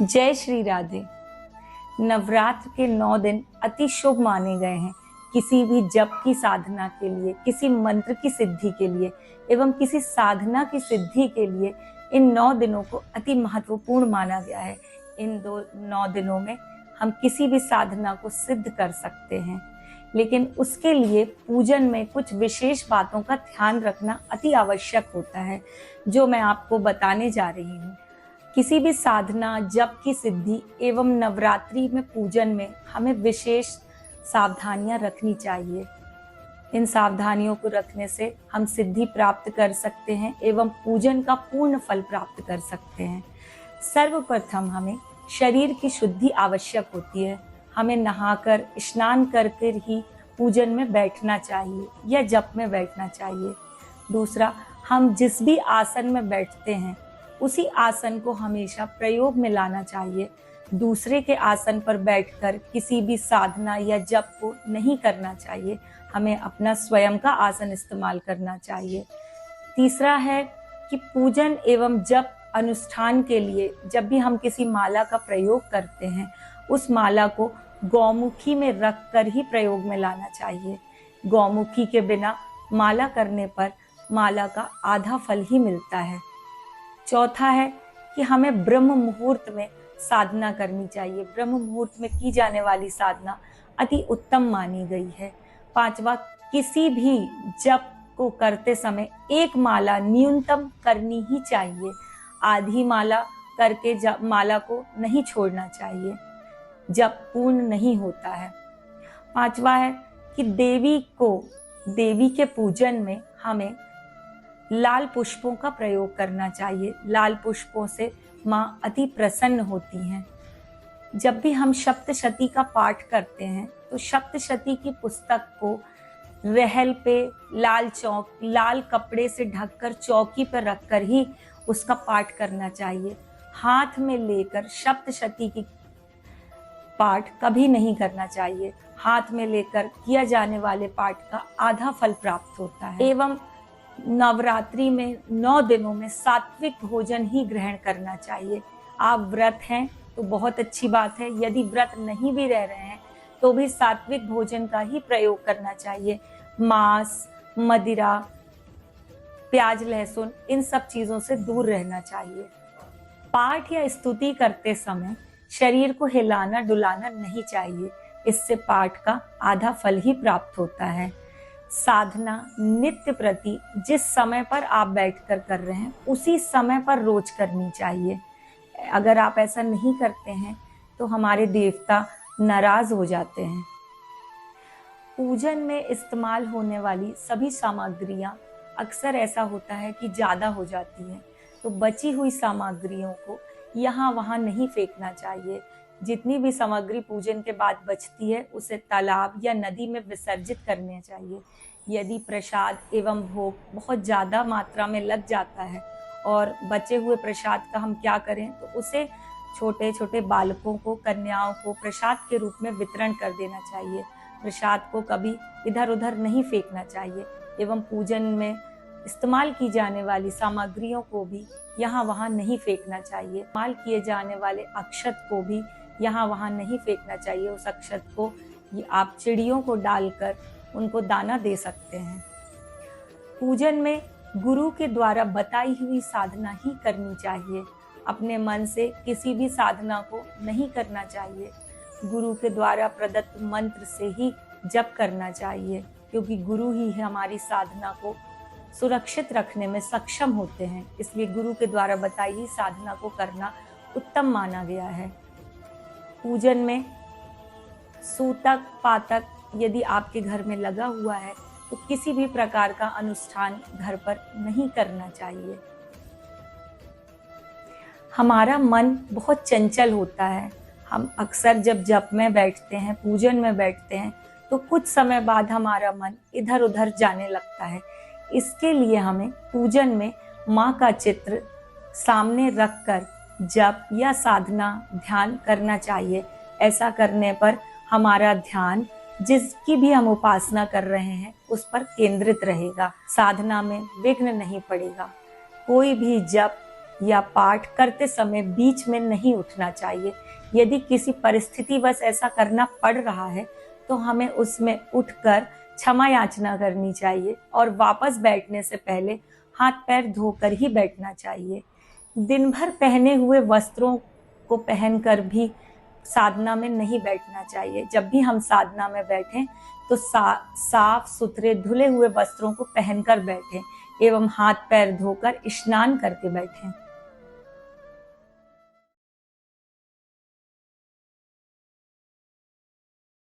जय श्री राधे। नवरात्र के 9 दिन अति शुभ माने गए हैं किसी भी जप की साधना के लिए, किसी मंत्र की सिद्धि के लिए एवं किसी साधना की सिद्धि के लिए इन 9 दिनों को अति महत्वपूर्ण माना गया है। इन 9 दिनों में हम किसी भी साधना को सिद्ध कर सकते हैं, लेकिन उसके लिए पूजन में कुछ विशेष बातों का ध्यान रखना अति आवश्यक होता है, जो मैं आपको बताने जा रही हूँ। किसी भी साधना, जप की सिद्धि एवं नवरात्रि में पूजन में हमें विशेष सावधानियां रखनी चाहिए। इन सावधानियों को रखने से हम सिद्धि प्राप्त कर सकते हैं एवं पूजन का पूर्ण फल प्राप्त कर सकते हैं। सर्वप्रथम हमें शरीर की शुद्धि आवश्यक होती है। हमें नहाकर स्नान करके ही पूजन में बैठना चाहिए या जप में बैठना चाहिए। दूसरा, हम जिस भी आसन में बैठते हैं उसी आसन को हमेशा प्रयोग में लाना चाहिए। दूसरे के आसन पर बैठकर किसी भी साधना या जप को नहीं करना चाहिए। हमें अपना स्वयं का आसन इस्तेमाल करना चाहिए। तीसरा है कि पूजन एवं जप अनुष्ठान के लिए जब भी हम किसी माला का प्रयोग करते हैं, उस माला को गौमुखी में रखकर ही प्रयोग में लाना चाहिए। गौमुखी के बिना माला करने पर माला का आधा फल ही मिलता है। चौथा है कि हमें ब्रह्म मुहूर्त में साधना करनी चाहिए। ब्रह्म मुहूर्त में की जाने वाली साधना अति उत्तम मानी गई है। पांचवा, किसी भी जप को करते समय एक माला न्यूनतम करनी ही चाहिए। आधी माला करके माला को नहीं छोड़ना चाहिए, जप पूर्ण नहीं होता है। पांचवा है कि देवी के पूजन में हमें लाल पुष्पों का प्रयोग करना चाहिए। लाल पुष्पों से माँ अति प्रसन्न होती हैं। जब भी हम सप्तशती का पाठ करते हैं तो सप्तशती की पुस्तक को रहल पे लाल कपड़े से ढककर चौकी पर रखकर ही उसका पाठ करना चाहिए। हाथ में लेकर सप्तशती की पाठ कभी नहीं करना चाहिए। हाथ में लेकर किया जाने वाले पाठ का आधा फल प्राप्त होता है। एवं नवरात्रि में 9 दिनों में सात्विक भोजन ही ग्रहण करना चाहिए। आप व्रत हैं तो बहुत अच्छी बात है। यदि व्रत नहीं भी रह रहे हैं तो भी सात्विक भोजन का ही प्रयोग करना चाहिए। मांस, मदिरा, प्याज, लहसुन, इन सब चीजों से दूर रहना चाहिए। पाठ या स्तुति करते समय शरीर को हिलाना डुलाना नहीं चाहिए। इससे पाठ का आधा फल ही प्राप्त होता है। साधना नित्य प्रति जिस समय पर आप बैठकर कर रहे हैं उसी समय पर रोज करनी चाहिए। अगर आप ऐसा नहीं करते हैं तो हमारे देवता नाराज हो जाते हैं। पूजन में इस्तेमाल होने वाली सभी सामग्रियां अक्सर ऐसा होता है कि ज्यादा हो जाती हैं, तो बची हुई सामग्रियों को यहाँ वहाँ नहीं फेंकना चाहिए। जितनी भी सामग्री पूजन के बाद बचती है उसे तालाब या नदी में विसर्जित करना चाहिए। यदि प्रसाद एवं भोग बहुत ज़्यादा मात्रा में लग जाता है और बचे हुए प्रसाद का हम क्या करें, तो उसे छोटे छोटे बालकों को, कन्याओं को प्रसाद के रूप में वितरण कर देना चाहिए। प्रसाद को कभी इधर उधर नहीं फेंकना चाहिए एवं पूजन में इस्तेमाल की जाने वाली सामग्रियों को भी यहाँ वहाँ नहीं फेंकना चाहिए। इस्तेमाल किए जाने वाले अक्षत को भी यहाँ वहाँ नहीं फेंकना चाहिए। उस अक्षत को आप चिड़ियों को डालकर उनको दाना दे सकते हैं। पूजन में गुरु के द्वारा बताई हुई साधना ही करनी चाहिए। अपने मन से किसी भी साधना को नहीं करना चाहिए। गुरु के द्वारा प्रदत्त मंत्र से ही जप करना चाहिए, क्योंकि गुरु ही हमारी साधना को सुरक्षित रखने में सक्षम होते हैं। इसलिए गुरु के द्वारा बताई हुई साधना को करना उत्तम माना गया है। पूजन में सूतक पातक यदि आपके घर में लगा हुआ है तो किसी भी प्रकार का अनुष्ठान घर पर नहीं करना चाहिए। हमारा मन बहुत चंचल होता है। हम अक्सर जब जप में बैठते हैं, पूजन में बैठते हैं, तो कुछ समय बाद हमारा मन इधर उधर जाने लगता है। इसके लिए हमें पूजन में माँ का चित्र सामने रखकर जप या साधना ध्यान करना चाहिए। ऐसा करने पर हमारा ध्यान जिसकी भी हम उपासना कर रहे हैं उस पर केंद्रित रहेगा। साधना में विघ्न नहीं पड़ेगा। कोई भी जप या पाठ करते समय बीच में नहीं उठना चाहिए। यदि किसी परिस्थितिवश ऐसा करना पड़ रहा है तो हमें उसमें उठकर क्षमा याचना करनी चाहिए और वापस बैठने से पहले हाथ पैर धोकर ही बैठना चाहिए। दिन भर पहने हुए वस्त्रों को पहनकर भी साधना में नहीं बैठना चाहिए। जब भी हम साधना में बैठें तो साफ सुथरे धुले हुए वस्त्रों को पहनकर बैठें एवं हाथ पैर धोकर स्नान करके बैठें।